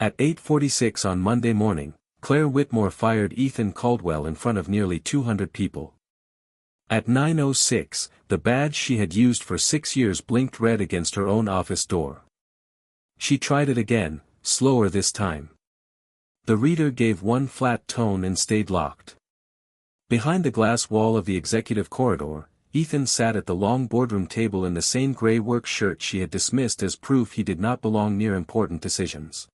At 8:46 on Monday morning, Claire Whitmore fired Ethan Caldwell in front of nearly 200 people. At 9:06, the badge she had used for 6 years blinked red against her own office door. She tried it again, slower this time. The reader gave one flat tone and stayed locked. Behind the glass wall of the executive corridor, Ethan sat at the long boardroom table in the same gray work shirt she had dismissed as proof he did not belong near important decisions.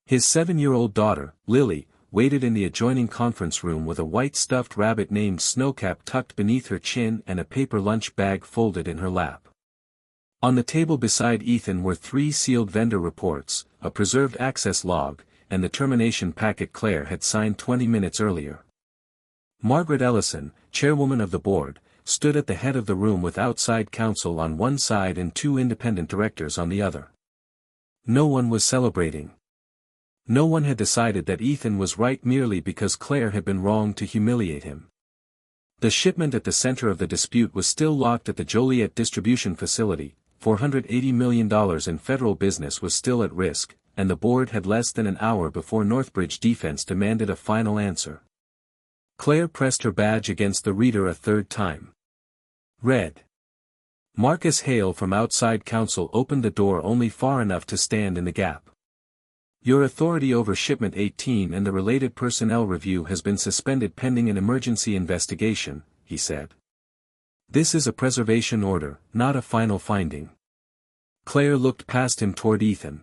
His 7-year-old daughter, Lily, waited in the adjoining conference room with a white stuffed rabbit named Snowcap tucked beneath her chin and a paper lunch bag folded in her lap. On the table beside Ethan were 3 sealed vendor reports, a preserved access log, and the termination packet Claire had signed 20 minutes earlier. Margaret Ellison, chairwoman of the board, stood at the head of the room with outside counsel on one side and 2 independent directors on the other. No one was celebrating. No one had decided that Ethan was right merely because Claire had been wrong to humiliate him. The shipment at the center of the dispute was still locked at the Joliet distribution facility, $480 million in federal business was still at risk, and the board had less than an hour before Northbridge Defense demanded a final answer. Claire pressed her badge against the reader a third time. Read. Marcus Hale from outside counsel opened the door only far enough to stand in the gap. Your authority over Shipment 18 and the related personnel review has been suspended pending an emergency investigation, he said. This is a preservation order, not a final finding. Claire looked past him toward Ethan.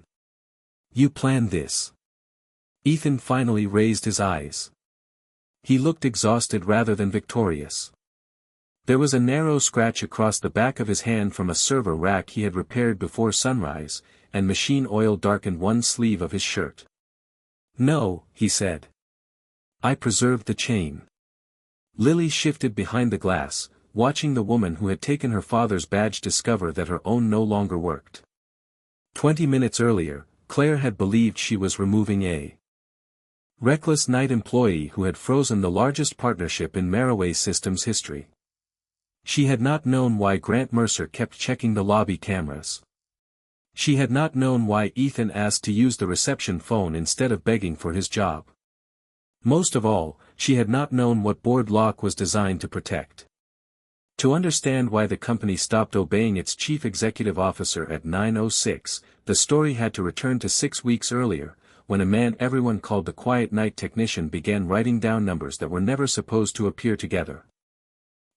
You planned this. Ethan finally raised his eyes. He looked exhausted rather than victorious. There was a narrow scratch across the back of his hand from a server rack he had repaired before sunrise, and machine oil darkened one sleeve of his shirt. No, he said. I preserved the chain. Lily shifted behind the glass, watching the woman who had taken her father's badge discover that her own no longer worked. 20 minutes earlier, Claire had believed she was removing a reckless night employee who had frozen the largest partnership in Maraway Systems history. She had not known why Grant Mercer kept checking the lobby cameras. She had not known why Ethan asked to use the reception phone instead of begging for his job. Most of all, she had not known what board lock was designed to protect. To understand why the company stopped obeying its chief executive officer at 9:06, the story had to return to 6 weeks earlier, when a man everyone called the Quiet Night Technician began writing down numbers that were never supposed to appear together.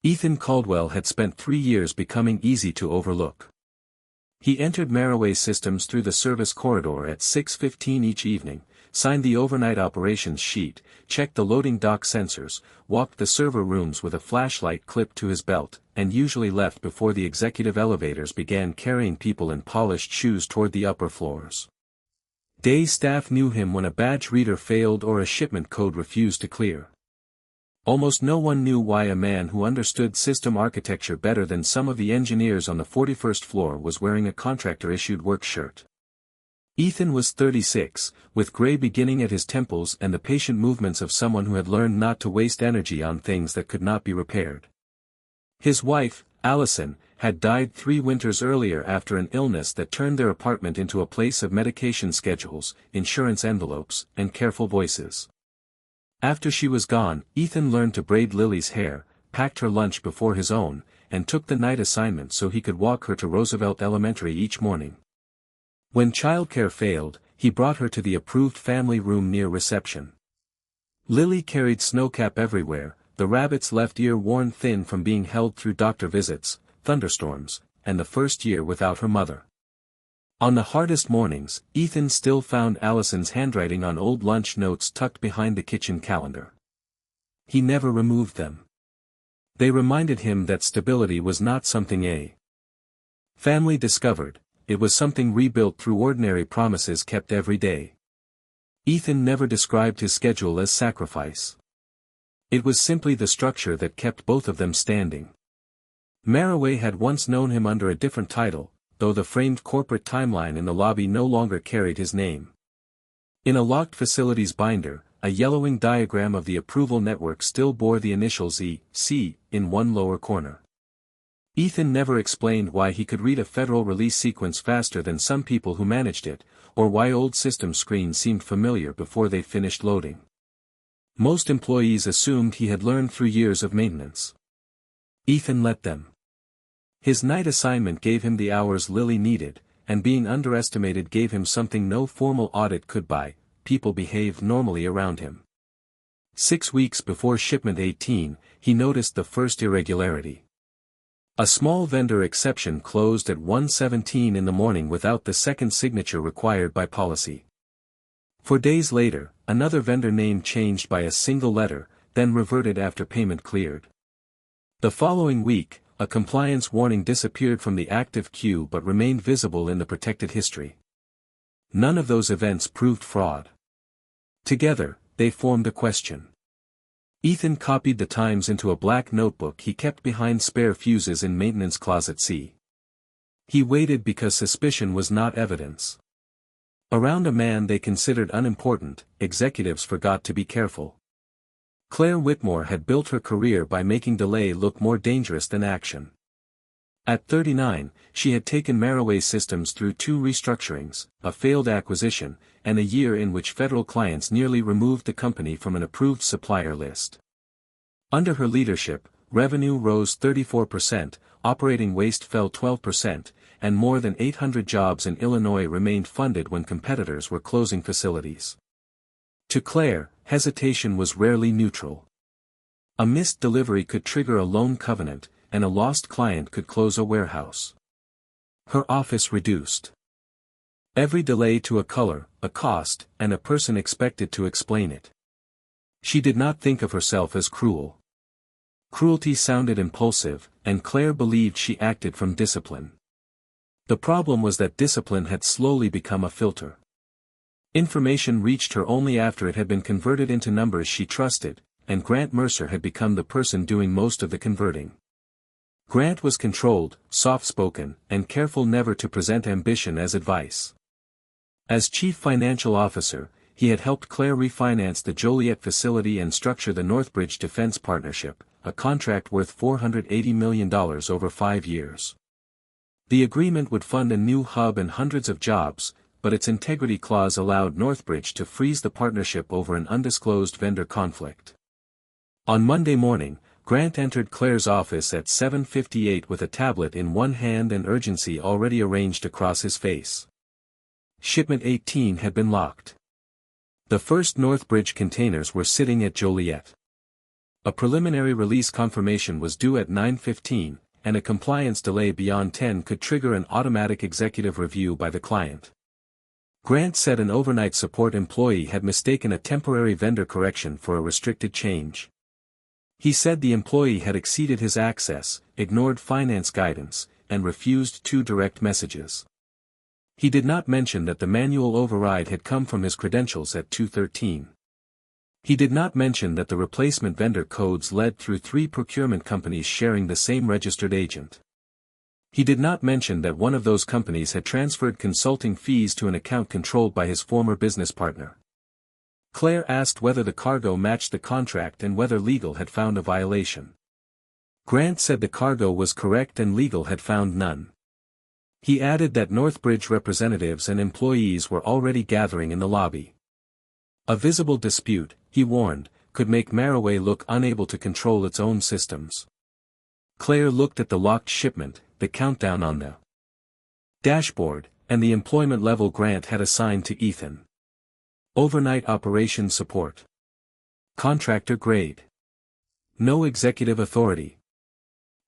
Ethan Caldwell had spent 3 years becoming easy to overlook. He entered Maraway Systems through the service corridor at 6:15 each evening, signed the overnight operations sheet, checked the loading dock sensors, walked the server rooms with a flashlight clipped to his belt, and usually left before the executive elevators began carrying people in polished shoes toward the upper floors. Day staff knew him when a badge reader failed or a shipment code refused to clear. Almost no one knew why a man who understood system architecture better than some of the engineers on the 41st floor was wearing a contractor-issued work shirt. Ethan was 36, with gray beginning at his temples and the patient movements of someone who had learned not to waste energy on things that could not be repaired. His wife, Allison, had died 3 winters earlier after an illness that turned their apartment into a place of medication schedules, insurance envelopes, and careful voices. After she was gone, Ethan learned to braid Lily's hair, packed her lunch before his own, and took the night assignment so he could walk her to Roosevelt Elementary each morning. When childcare failed, he brought her to the approved family room near reception. Lily carried Snowcap everywhere, the rabbit's left ear worn thin from being held through doctor visits, thunderstorms, and the first year without her mother. On the hardest mornings, Ethan still found Allison's handwriting on old lunch notes tucked behind the kitchen calendar. He never removed them. They reminded him that stability was not something a family discovered, it was something rebuilt through ordinary promises kept every day. Ethan never described his schedule as sacrifice. It was simply the structure that kept both of them standing. Maraway had once known him under a different title, though the framed corporate timeline in the lobby no longer carried his name. In a locked facilities binder, a yellowing diagram of the approval network still bore the initials E.C. in one lower corner. Ethan never explained why he could read a federal release sequence faster than some people who managed it, or why old system screens seemed familiar before they finished loading. Most employees assumed he had learned through years of maintenance. Ethan let them. His night assignment gave him the hours Lily needed, and being underestimated gave him something no formal audit could buy: people behaved normally around him. 6 weeks before shipment 18, he noticed the first irregularity. A small vendor exception closed at 1:17 in the morning without the second signature required by policy. 4 days later, another vendor name changed by a single letter, then reverted after payment cleared. The following week, a compliance warning disappeared from the active queue but remained visible in the protected history. None of those events proved fraud. Together, they formed a question. Ethan copied the times into a black notebook he kept behind spare fuses in maintenance closet C. He waited because suspicion was not evidence. Around a man they considered unimportant, executives forgot to be careful. Claire Whitmore had built her career by making delay look more dangerous than action. At 39, she had taken Maraway Systems through 2 restructurings, a failed acquisition, and a year in which federal clients nearly removed the company from an approved supplier list. Under her leadership, revenue rose 34%, operating waste fell 12%, and more than 800 jobs in Illinois remained funded when competitors were closing facilities. To Claire, hesitation was rarely neutral. A missed delivery could trigger a loan covenant, and a lost client could close a warehouse. Her office reduced. Every delay to a color, a cost, and a person expected to explain it. She did not think of herself as cruel. Cruelty sounded impulsive, and Claire believed she acted from discipline. The problem was that discipline had slowly become a filter. Information reached her only after it had been converted into numbers she trusted, and Grant Mercer had become the person doing most of the converting. Grant was controlled, soft-spoken, and careful never to present ambition as advice. As chief financial officer, he had helped Claire refinance the Joliet facility and structure the Northbridge Defense Partnership, a contract worth $480 million over 5 years. The agreement would fund a new hub and hundreds of jobs, but its integrity clause allowed Northbridge to freeze the partnership over an undisclosed vendor conflict. On Monday morning, Grant entered Claire's office at 7:58 with a tablet in one hand and urgency already arranged across his face. Shipment 18 had been locked. The first Northbridge containers were sitting at Joliet. A preliminary release confirmation was due at 9:15, and a compliance delay beyond 10 could trigger an automatic executive review by the client. Grant said an overnight support employee had mistaken a temporary vendor correction for a restricted change. He said the employee had exceeded his access, ignored finance guidance, and refused 2 direct messages. He did not mention that the manual override had come from his credentials at 2:13. He did not mention that the replacement vendor codes led through 3 procurement companies sharing the same registered agent. He did not mention that one of those companies had transferred consulting fees to an account controlled by his former business partner. Claire asked whether the cargo matched the contract and whether legal had found a violation. Grant said the cargo was correct and legal had found none. He added that Northbridge representatives and employees were already gathering in the lobby. A visible dispute, he warned, could make Maraway look unable to control its own systems. Claire looked at the locked shipment, the countdown on the dashboard, and the employment level Grant had assigned to Ethan. Overnight operations support. Contractor grade. No executive authority.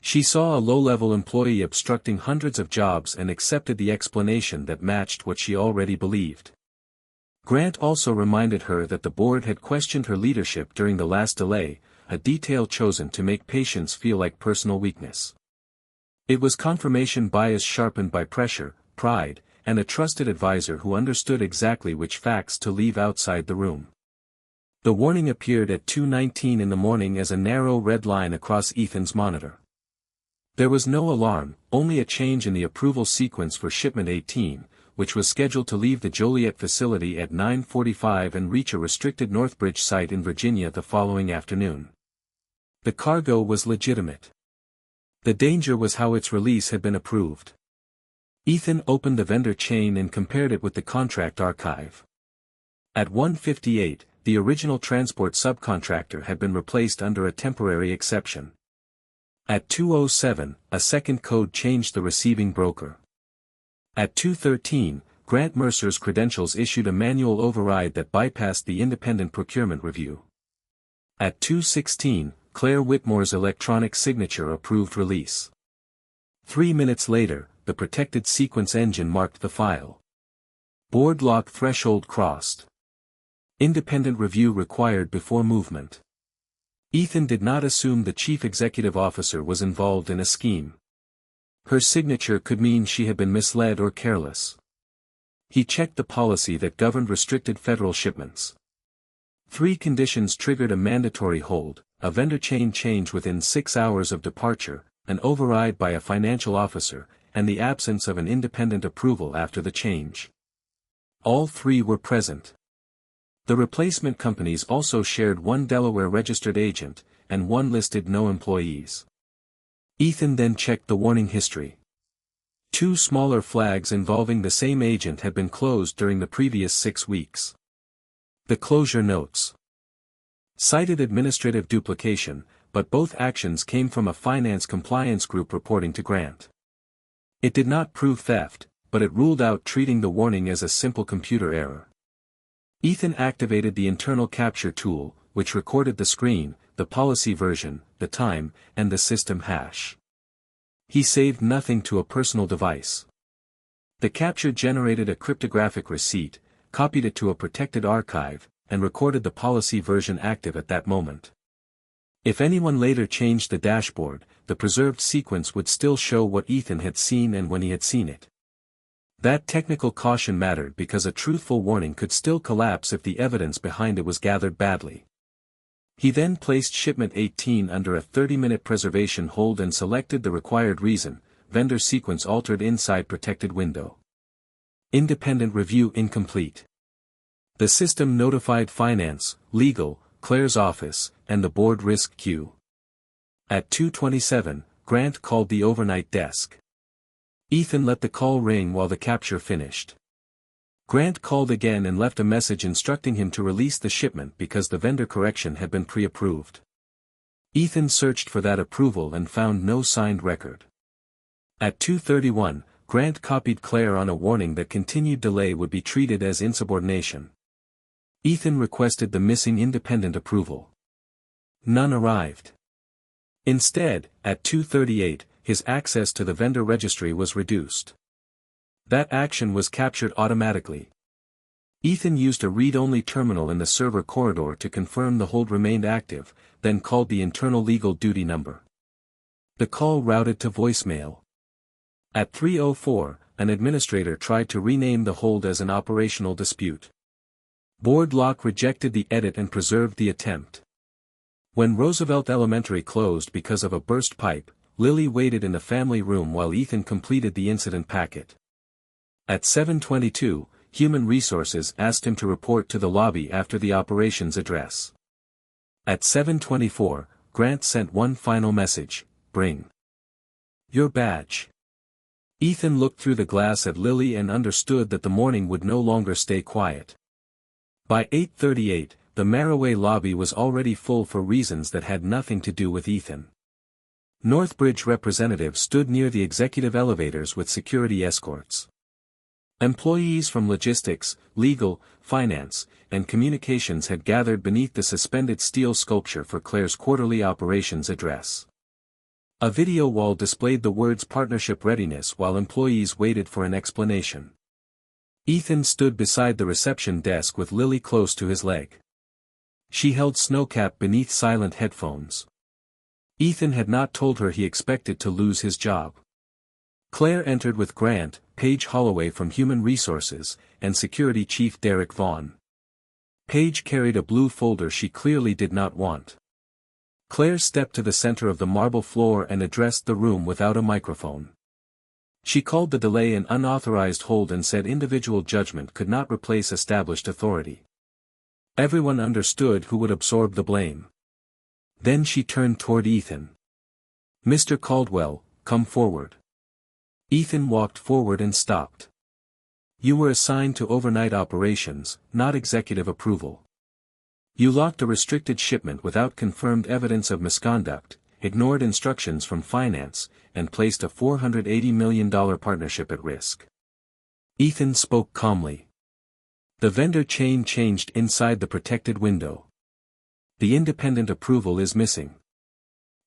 She saw a low-level employee obstructing hundreds of jobs and accepted the explanation that matched what she already believed. Grant also reminded her that the board had questioned her leadership during the last delay, a detail chosen to make patients feel like personal weakness. It was confirmation bias sharpened by pressure, pride, and a trusted advisor who understood exactly which facts to leave outside the room. The warning appeared at 2:19 in the morning as a narrow red line across Ethan's monitor. There was no alarm, only a change in the approval sequence for shipment 18, which was scheduled to leave the Joliet facility at 9:45 and reach a restricted Northbridge site in Virginia the following afternoon. The cargo was legitimate. The danger was how its release had been approved. Ethan opened the vendor chain and compared it with the contract archive. At 1:58, the original transport subcontractor had been replaced under a temporary exception. At 2:07, a second code changed the receiving broker. At 2:13, Grant Mercer's credentials issued a manual override that bypassed the independent procurement review. At 2:16, Claire Whitmore's electronic signature approved release. 3 minutes later, the protected sequence engine marked the file. Board lock threshold crossed. Independent review required before movement. Ethan did not assume the chief executive officer was involved in a scheme. Her signature could mean she had been misled or careless. He checked the policy that governed restricted federal shipments. 3 conditions triggered a mandatory hold: a vendor chain change within 6 hours of departure, an override by a financial officer, and the absence of an independent approval after the change. All 3 were present. The replacement companies also shared 1 Delaware-registered agent, and 1 listed no employees. Ethan then checked the warning history. 2 smaller flags involving the same agent had been closed during the previous 6 weeks. The closure notes cited administrative duplication, but both actions came from a finance compliance group reporting to Grant. It did not prove theft, but it ruled out treating the warning as a simple computer error. Ethan activated the internal capture tool, which recorded the screen, the policy version, the time, and the system hash. He saved nothing to a personal device. The capture generated a cryptographic receipt, copied it to a protected archive, and recorded the policy version active at that moment. If anyone later changed the dashboard, the preserved sequence would still show what Ethan had seen and when he had seen it. That technical caution mattered because a truthful warning could still collapse if the evidence behind it was gathered badly. He then placed shipment 18 under a 30-minute preservation hold and selected the required reason: vendor sequence altered inside protected window. Independent review incomplete. The system notified finance, legal, Claire's office, and the board risk queue. At 2:27, Grant called the overnight desk. Ethan let the call ring while the capture finished. Grant called again and left a message instructing him to release the shipment because the vendor correction had been pre-approved. Ethan searched for that approval and found no signed record. At 2:31, Grant copied Claire on a warning that continued delay would be treated as insubordination. Ethan requested the missing independent approval. None arrived. Instead, at 2:38, his access to the vendor registry was reduced. That action was captured automatically. Ethan used a read-only terminal in the server corridor to confirm the hold remained active, then called the internal legal duty number. The call routed to voicemail. At 3:04, an administrator tried to rename the hold as an operational dispute. Board lock rejected the edit and preserved the attempt. When Roosevelt Elementary closed because of a burst pipe, Lily waited in the family room while Ethan completed the incident packet. At 7:22, Human Resources asked him to report to the lobby after the operations address. At 7:24, Grant sent one final message: "Bring your badge." Ethan looked through the glass at Lily and understood that the morning would no longer stay quiet. By 8:38, the Maraway lobby was already full for reasons that had nothing to do with Ethan. Northbridge representatives stood near the executive elevators with security escorts. Employees from logistics, legal, finance, and communications had gathered beneath the suspended steel sculpture for Claire's quarterly operations address. A video wall displayed the words "Partnership Readiness" while employees waited for an explanation. Ethan stood beside the reception desk with Lily close to his leg. She held Snowcap beneath silent headphones. Ethan had not told her he expected to lose his job. Claire entered with Grant, Paige Holloway from Human Resources, and Security Chief Derek Vaughn. Paige carried a blue folder she clearly did not want. Claire stepped to the center of the marble floor and addressed the room without a microphone. She called the delay an unauthorized hold and said individual judgment could not replace established authority. Everyone understood who would absorb the blame. Then she turned toward Ethan. Mr. Caldwell, come forward. Ethan walked forward and stopped. You were assigned to overnight operations, not executive approval. You locked a restricted shipment without confirmed evidence of misconduct, ignored instructions from finance, and placed a $480 million partnership at risk. Ethan spoke calmly. The vendor chain changed inside the protected window. The independent approval is missing.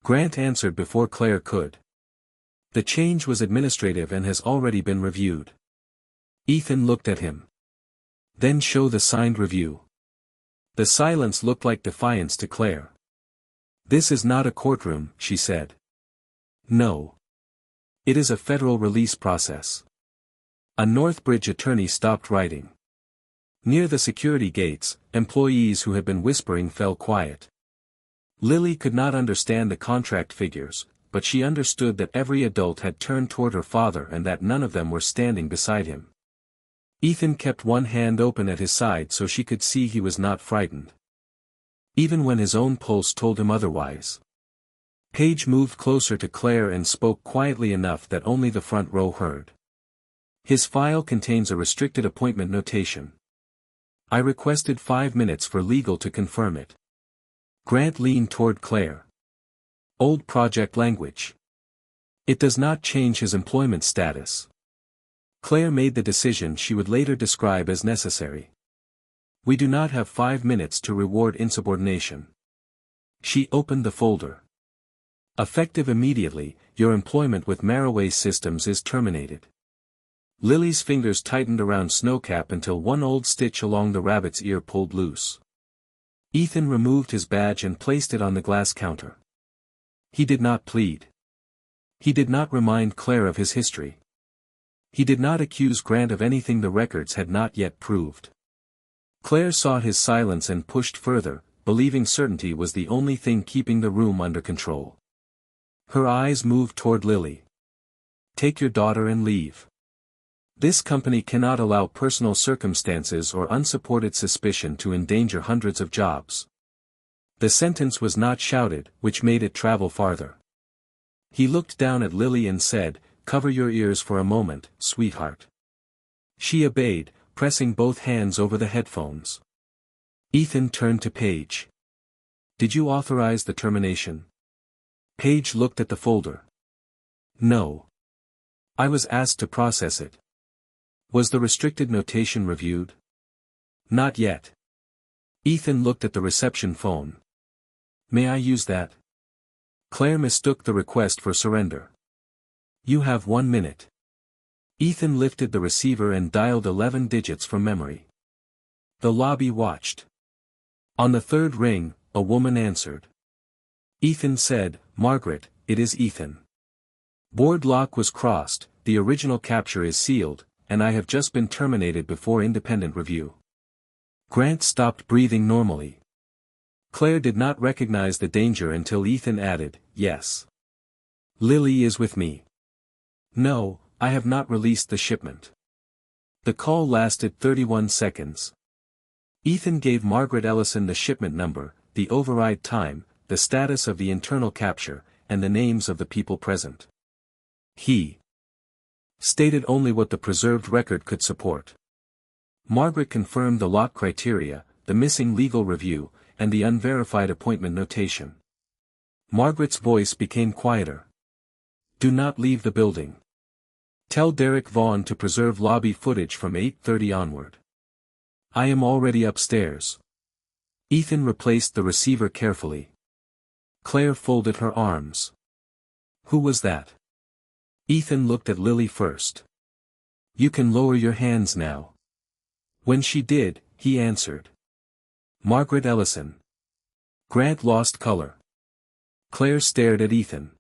Grant answered before Claire could. The change was administrative and has already been reviewed. Ethan looked at him. Then show the signed review. The silence looked like defiance to Claire. This is not a courtroom, she said. No. It is a federal release process. A Northbridge attorney stopped writing. Near the security gates, employees who had been whispering fell quiet. Lily could not understand the contract figures, but she understood that every adult had turned toward her father and that none of them were standing beside him. Ethan kept one hand open at his side so she could see he was not frightened. Even when his own pulse told him otherwise. Paige moved closer to Claire and spoke quietly enough that only the front row heard. His file contains a restricted appointment notation. I requested 5 minutes for legal to confirm it. Grant leaned toward Claire. Old project language. It does not change his employment status. Claire made the decision she would later describe as necessary. We do not have 5 minutes to reward insubordination. She opened the folder. Effective immediately, your employment with Maraway Systems is terminated. Lily's fingers tightened around Snowcap until one old stitch along the rabbit's ear pulled loose. Ethan removed his badge and placed it on the glass counter. He did not plead. He did not remind Claire of his history. He did not accuse Grant of anything the records had not yet proved. Claire saw his silence and pushed further, believing certainty was the only thing keeping the room under control. Her eyes moved toward Lily. Take your daughter and leave. This company cannot allow personal circumstances or unsupported suspicion to endanger hundreds of jobs. The sentence was not shouted, which made it travel farther. He looked down at Lily and said, "Cover your ears for a moment, sweetheart." She obeyed, pressing both hands over the headphones. Ethan turned to Paige. "Did you authorize the termination?" Paige looked at the folder. "No. I was asked to process it." "Was the restricted notation reviewed?" "Not yet." Ethan looked at the reception phone. "May I use that?" Claire mistook the request for surrender. "You have 1 minute." Ethan lifted the receiver and dialed 11 digits from memory. The lobby watched. On the third ring, a woman answered. Ethan said, "Margaret, it is Ethan. Board lock was crossed, the original capture is sealed, and I have just been terminated before independent review." Grant stopped breathing normally. Claire did not recognize the danger until Ethan added, "Yes. Lily is with me. No, I have not released the shipment." The call lasted 31 seconds. Ethan gave Margaret Ellison the shipment number, the override time, the status of the internal capture, and the names of the people present. He stated only what the preserved record could support. Margaret confirmed the lock criteria, the missing legal review, and the unverified appointment notation. Margaret's voice became quieter. "Do not leave the building. Tell Derek Vaughn to preserve lobby footage from 8:30 onward. I am already upstairs." Ethan replaced the receiver carefully. Claire folded her arms. "Who was that?" Ethan looked at Lily first. "You can lower your hands now." When she did, he answered. "Margaret Ellison." Grant lost color. Claire stared at Ethan.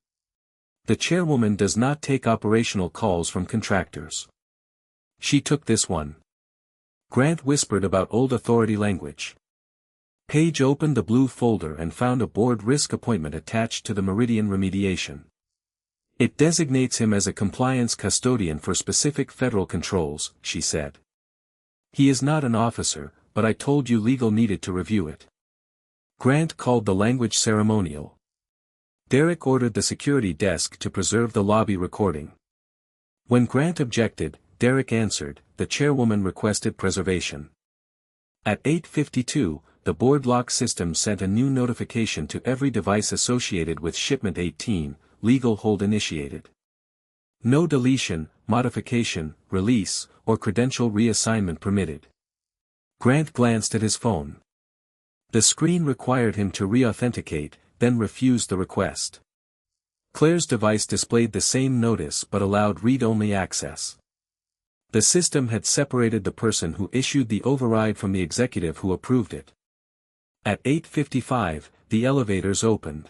"The chairwoman does not take operational calls from contractors. She took this one." Grant whispered about old authority language. Paige opened the blue folder and found a board risk appointment attached to the Meridian remediation. "It designates him as a compliance custodian for specific federal controls," she said. "He is not an officer, but I told you legal needed to review it." Grant called the language ceremonial. Derek ordered the security desk to preserve the lobby recording. When Grant objected, Derek answered, the chairwoman requested preservation. At 8:52, the board lock system sent a new notification to every device associated with shipment 18, legal hold initiated. No deletion, modification, release, or credential reassignment permitted. Grant glanced at his phone. The screen required him to re-authenticate, then refused the request. Claire's device displayed the same notice but allowed read-only access. The system had separated the person who issued the override from the executive who approved it. At 8:55, the elevators opened.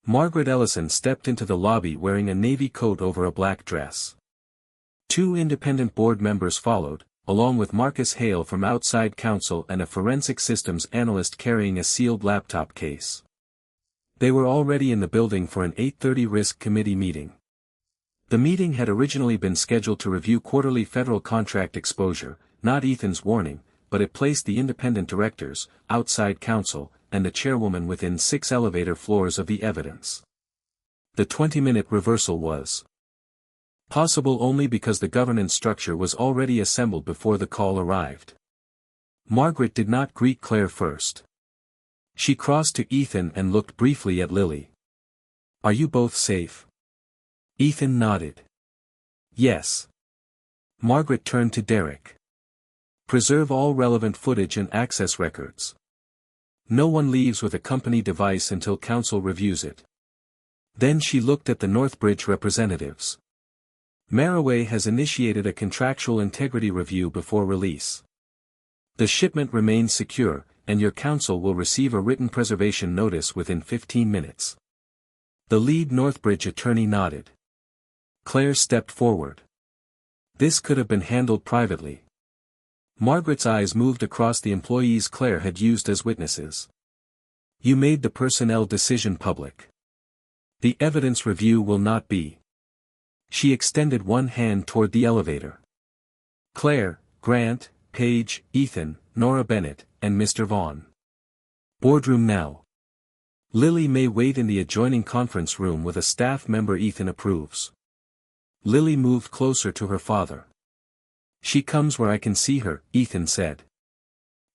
Margaret Ellison stepped into the lobby wearing a navy coat over a black dress. Two independent board members followed, along with Marcus Hale from outside counsel and a forensic systems analyst carrying a sealed laptop case. They were already in the building for an 8:30 risk committee meeting. The meeting had originally been scheduled to review quarterly federal contract exposure, not Ethan's warning, but it placed the independent directors, outside counsel, and the chairwoman within 6 elevator floors of the evidence. The 20-minute reversal was possible only because the governance structure was already assembled before the call arrived. Margaret did not greet Claire first. She crossed to Ethan and looked briefly at Lily. "Are you both safe?" Ethan nodded. "Yes." Margaret turned to Derek. "Preserve all relevant footage and access records. No one leaves with a company device until counsel reviews it." Then she looked at the Northbridge representatives. "Maraway has initiated a contractual integrity review before release. The shipment remains secure, and your counsel will receive a written preservation notice within 15 minutes. The lead Northbridge attorney nodded. Claire stepped forward. This could have been handled privately. Margaret's eyes moved across the employees Claire had used as witnesses. "You made the personnel decision public. The evidence review will not be." She extended one hand toward the elevator. "Claire, Grant, Paige, Ethan, Nora Bennett, and Mr. Vaughn. Boardroom now. Lily may wait in the adjoining conference room with a staff member Ethan approves." Lily moved closer to her father. "She comes where I can see her," Ethan said.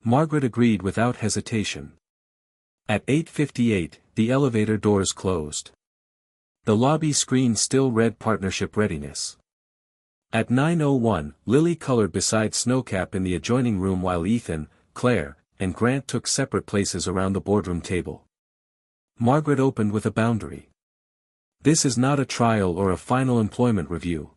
Margaret agreed without hesitation. At 8:58, the elevator doors closed. The lobby screen still read partnership readiness. At 9:01, Lily colored beside Snowcap in the adjoining room while Ethan, Claire, and Grant took separate places around the boardroom table. Margaret opened with a boundary. "This is not a trial or a final employment review.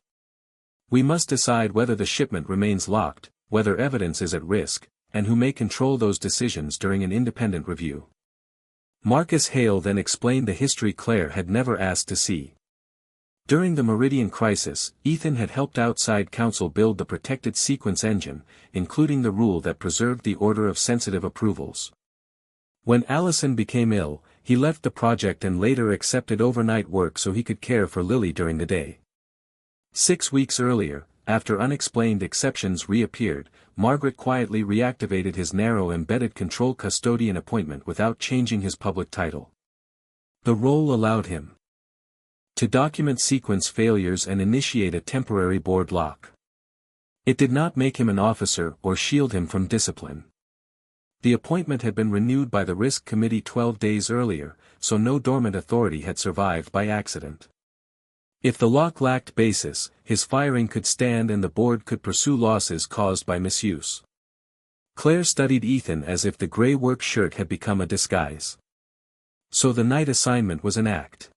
We must decide whether the shipment remains locked, whether evidence is at risk, and who may control those decisions during an independent review." Marcus Hale then explained the history Claire had never asked to see. During the Meridian crisis, Ethan had helped outside counsel build the protected sequence engine, including the rule that preserved the order of sensitive approvals. When Allison became ill, he left the project and later accepted overnight work so he could care for Lily during the day. 6 weeks earlier, after unexplained exceptions reappeared, Margaret quietly reactivated his narrow embedded control custodian appointment without changing his public title. The role allowed him to document sequence failures and initiate a temporary board lock. It did not make him an officer or shield him from discipline. The appointment had been renewed by the Risk Committee 12 days earlier, so no dormant authority had survived by accident. If the lock lacked basis, his firing could stand and the board could pursue losses caused by misuse. Claire studied Ethan as if the gray work shirt had become a disguise. "So the night assignment was an act?"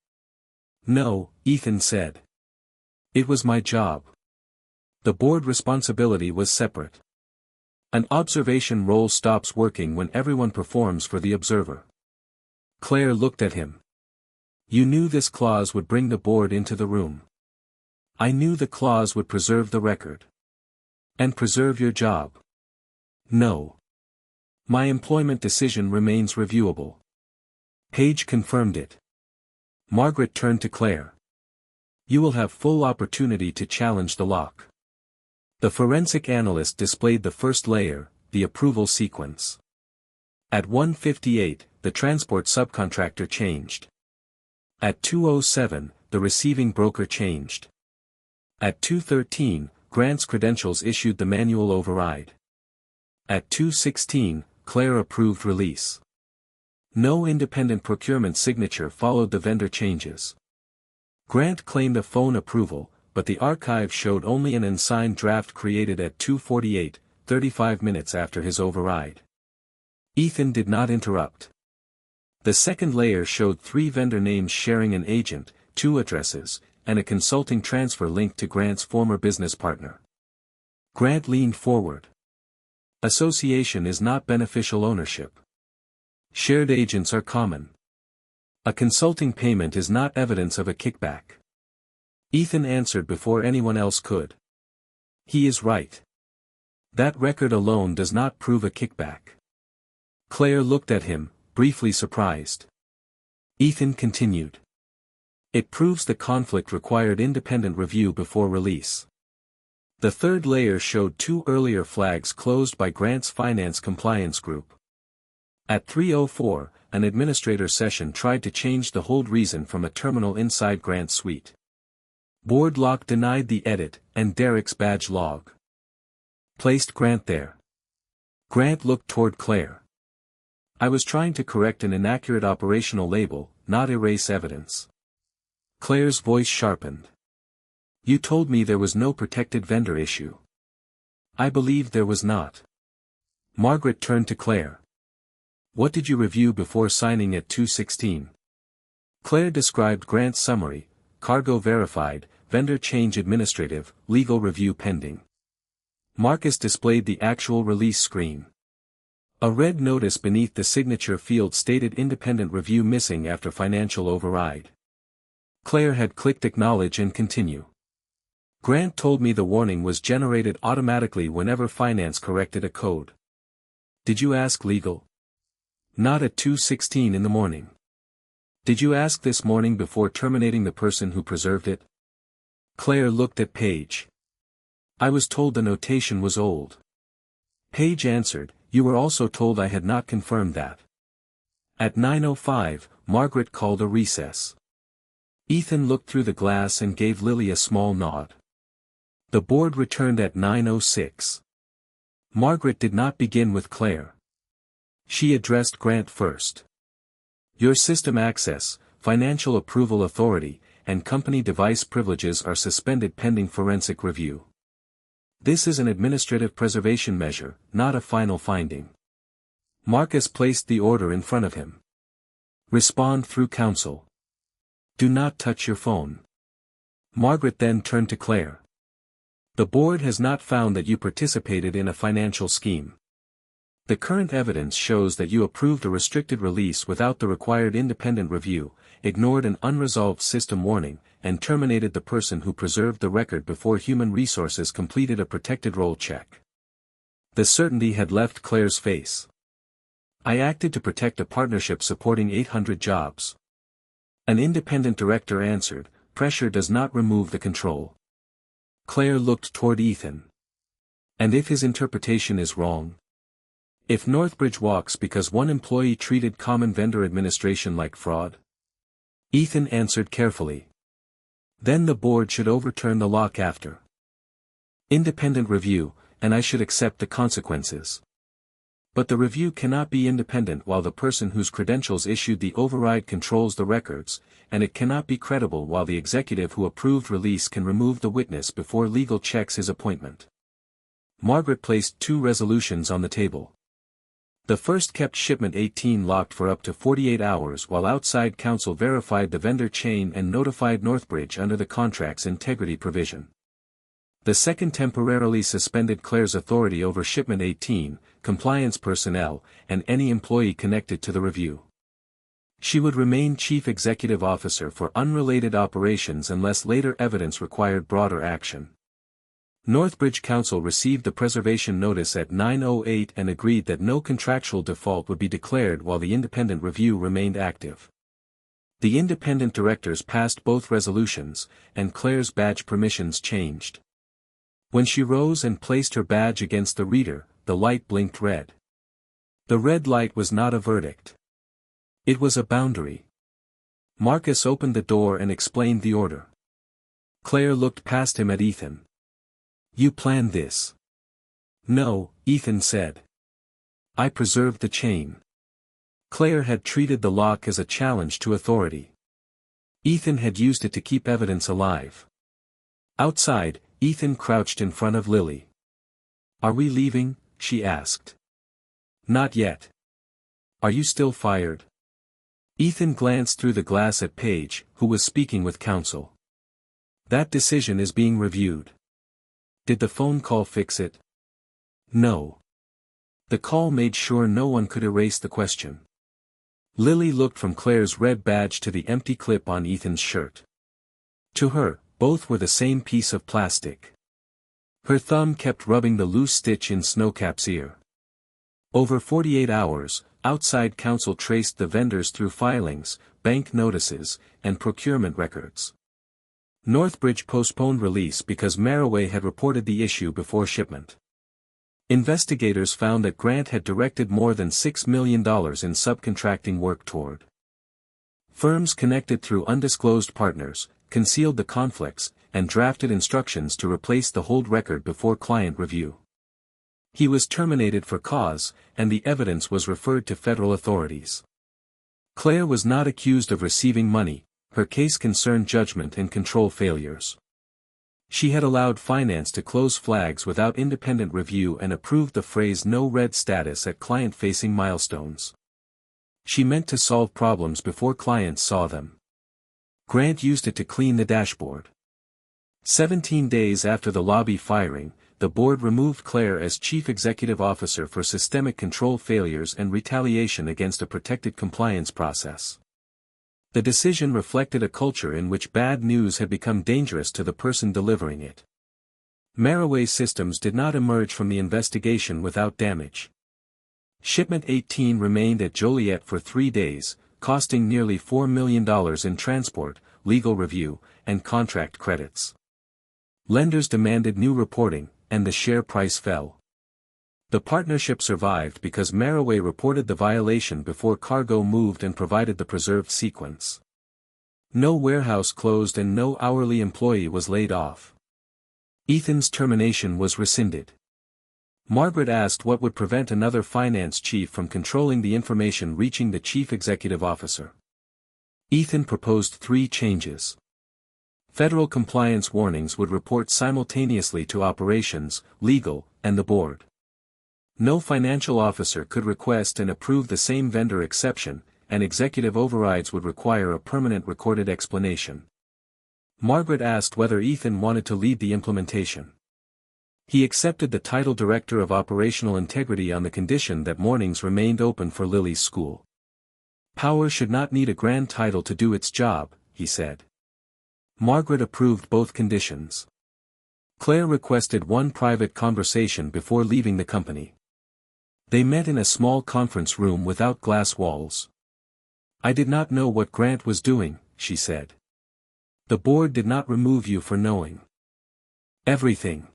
"No," Ethan said. "It was my job. The board responsibility was separate. An observation role stops working when everyone performs for the observer." Claire looked at him. "You knew this clause would bring the board into the room." "I knew the clause would preserve the record." "And preserve your job." "No. My employment decision remains reviewable." Paige confirmed it. Margaret turned to Claire. "You will have full opportunity to challenge the lock." The forensic analyst displayed the first layer, the approval sequence. At 1:58, the transport subcontractor changed. At 2:07, the receiving broker changed. At 2:13, Grant's credentials issued the manual override. At 2:16, Claire approved release. No independent procurement signature followed the vendor changes. Grant claimed a phone approval, but the archive showed only an unsigned draft created at 2:48, 35 minutes after his override. Ethan did not interrupt. The second layer showed 3 vendor names sharing an agent, 2 addresses, and a consulting transfer linked to Grant's former business partner. Grant leaned forward. Association is not beneficial ownership. Shared agents are common. A consulting payment is not evidence of a kickback. Ethan answered before anyone else could. He is right. That record alone does not prove a kickback. Claire looked at him, briefly surprised. Ethan continued. It proves the conflict required independent review before release. The third layer showed 2 earlier flags closed by Grant's finance compliance group. At 3:04, an administrator session tried to change the hold reason from a terminal inside Grant's suite. Board lock denied the edit, and Derek's badge log placed Grant there. Grant looked toward Claire. I was trying to correct an inaccurate operational label, not erase evidence. Claire's voice sharpened. You told me there was no protected vendor issue. I believed there was not. Margaret turned to Claire. What did you review before signing at 2:16? Claire described Grant's summary: cargo verified, vendor change administrative, legal review pending. Marcus displayed the actual release screen. A red notice beneath the signature field stated independent review missing after financial override. Claire had clicked acknowledge and continue. Grant told me the warning was generated automatically whenever finance corrected a code. Did you ask legal? Not at 2:16 in the morning. Did you ask this morning before terminating the person who preserved it? Claire looked at Paige. I was told the notation was old. Paige answered, you were also told I had not confirmed that. At 9:05, Margaret called a recess. Ethan looked through the glass and gave Lily a small nod. The board returned at 9:06. Margaret did not begin with Claire. She addressed Grant first. Your system access, financial approval authority, and company device privileges are suspended pending forensic review. This is an administrative preservation measure, not a final finding. Marcus placed the order in front of him. Respond through counsel. Do not touch your phone. Margaret then turned to Claire. The board has not found that you participated in a financial scheme. The current evidence shows that you approved a restricted release without the required independent review, ignored an unresolved system warning, and terminated the person who preserved the record before Human Resources completed a protected role check. The certainty had left Claire's face. I acted to protect a partnership supporting 800 jobs. An independent director answered, pressure does not remove the control. Claire looked toward Ethan. And if his interpretation is wrong? If Northbridge walks because one employee treated common vendor administration like fraud? Ethan answered carefully. Then the board should overturn the lock after independent review, and I should accept the consequences. But the review cannot be independent while the person whose credentials issued the override controls the records, and it cannot be credible while the executive who approved release can remove the witness before legal checks his appointment. Margaret placed 2 resolutions on the table. The first kept shipment 18 locked for up to 48 hours while outside counsel verified the vendor chain and notified Northbridge under the contract's integrity provision. The second temporarily suspended Claire's authority over shipment 18, compliance personnel, and any employee connected to the review. She would remain Chief Executive Officer for unrelated operations unless later evidence required broader action. Northbridge Council received the preservation notice at 9:08 and agreed that no contractual default would be declared while the independent review remained active. The independent directors passed both resolutions, and Claire's badge permissions changed. When she rose and placed her badge against the reader, the light blinked red. The red light was not a verdict. It was a boundary. Marcus opened the door and explained the order. Claire looked past him at Ethan. You planned this? No, Ethan said. I preserved the chain. Claire had treated the lock as a challenge to authority. Ethan had used it to keep evidence alive. Outside, Ethan crouched in front of Lily. Are we leaving? She asked. Not yet. Are you still fired? Ethan glanced through the glass at Paige, who was speaking with counsel. That decision is being reviewed. Did the phone call fix it? No. The call made sure no one could erase the question. Lily looked from Claire's red badge to the empty clip on Ethan's shirt. To her, both were the same piece of plastic. Her thumb kept rubbing the loose stitch in Snowcap's ear. Over 48 hours, outside counsel traced the vendors through filings, bank notices, and procurement records. Northbridge postponed release because Maraway had reported the issue before shipment. Investigators found that Grant had directed more than $6 million in subcontracting work toward firms connected through undisclosed partners, concealed the conflicts, and drafted instructions to replace the hold record before client review. He was terminated for cause, and the evidence was referred to federal authorities. Claire was not accused of receiving money. Her case concerned judgment and control failures. She had allowed finance to close flags without independent review and approved the phrase "no red" status at client-facing milestones. She meant to solve problems before clients saw them. Grant used it to clean the dashboard. 17 days after the lobby firing, the board removed Claire as chief executive officer for systemic control failures and retaliation against a protected compliance process. The decision reflected a culture in which bad news had become dangerous to the person delivering it. Maraway systems did not emerge from the investigation without damage. Shipment 18 remained at Joliet for 3 days, costing nearly $4 million in transport, legal review, and contract credits. Lenders demanded new reporting, and the share price fell. The partnership survived because Maraway reported the violation before cargo moved and provided the preserved sequence. No warehouse closed and no hourly employee was laid off. Ethan's termination was rescinded. Margaret asked what would prevent another finance chief from controlling the information reaching the chief executive officer. Ethan proposed 3 changes. Federal compliance warnings would report simultaneously to operations, legal, and the board. No financial officer could request and approve the same vendor exception, and executive overrides would require a permanent recorded explanation. Margaret asked whether Ethan wanted to lead the implementation. He accepted the title Director of Operational Integrity on the condition that mornings remained open for Lily's school. Power should not need a grand title to do its job, he said. Margaret approved both conditions. Claire requested one private conversation before leaving the company. They met in a small conference room without glass walls. I did not know what Grant was doing, she said. The board did not remove you for knowing everything.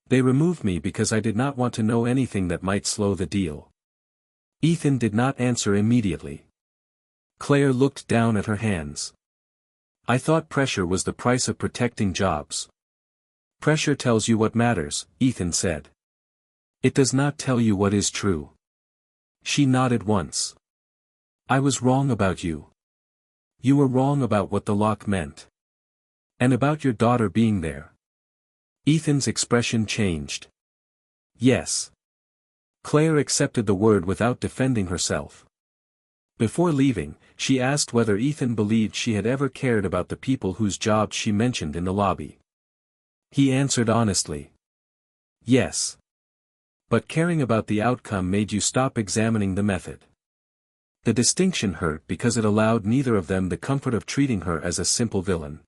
They removed me because I did not want to know anything that might slow the deal. Ethan did not answer immediately. Claire looked down at her hands. I thought pressure was the price of protecting jobs. Pressure tells you what matters, Ethan said. It does not tell you what is true. She nodded once. I was wrong about you. You were wrong about what the lock meant. And about your daughter being there. Ethan's expression changed. Yes. Claire accepted the word without defending herself. Before leaving, she asked whether Ethan believed she had ever cared about the people whose jobs she mentioned in the lobby. He answered honestly. Yes. But caring about the outcome made you stop examining the method. The distinction hurt because it allowed neither of them the comfort of treating her as a simple villain.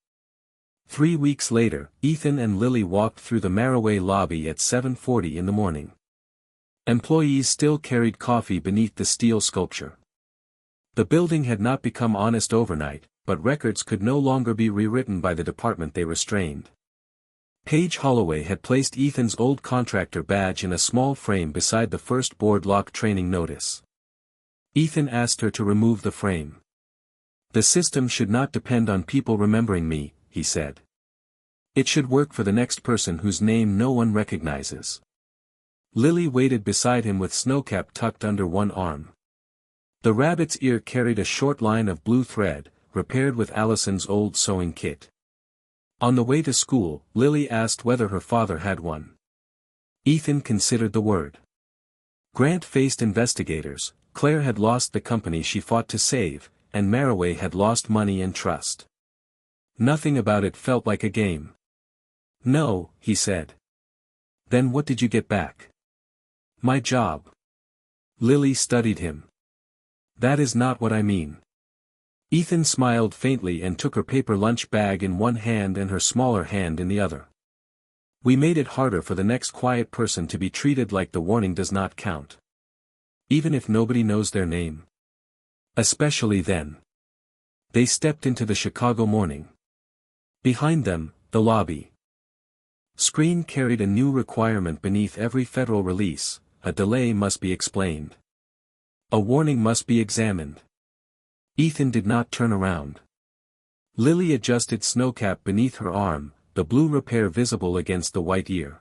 3 weeks later, Ethan and Lily walked through the Maraway lobby at 7:40 in the morning. Employees still carried coffee beneath the steel sculpture. The building had not become honest overnight, but records could no longer be rewritten by the department they restrained. Paige Holloway had placed Ethan's old contractor badge in a small frame beside the first board lock training notice. Ethan asked her to remove the frame. The system should not depend on people remembering me, he said. It should work for the next person whose name no one recognizes. Lily waited beside him with Snowcap tucked under one arm. The rabbit's ear carried a short line of blue thread, repaired with Allison's old sewing kit. On the way to school, Lily asked whether her father had one. Ethan considered the word. Grant faced investigators, Claire had lost the company she fought to save, and Maraway had lost money and trust. Nothing about it felt like a game. No, he said. Then what did you get back? My job. Lily studied him. That is not what I mean. Ethan smiled faintly and took her paper lunch bag in one hand and her smaller hand in the other. We made it harder for the next quiet person to be treated like the warning does not count. Even if nobody knows their name. Especially then. They stepped into the Chicago morning. Behind them, the lobby. Screen carried a new requirement beneath every federal release: a delay must be explained. A warning must be examined. Ethan did not turn around. Lily adjusted Snowcap beneath her arm, the blue repair visible against the white ear.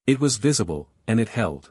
It was visible, and it held.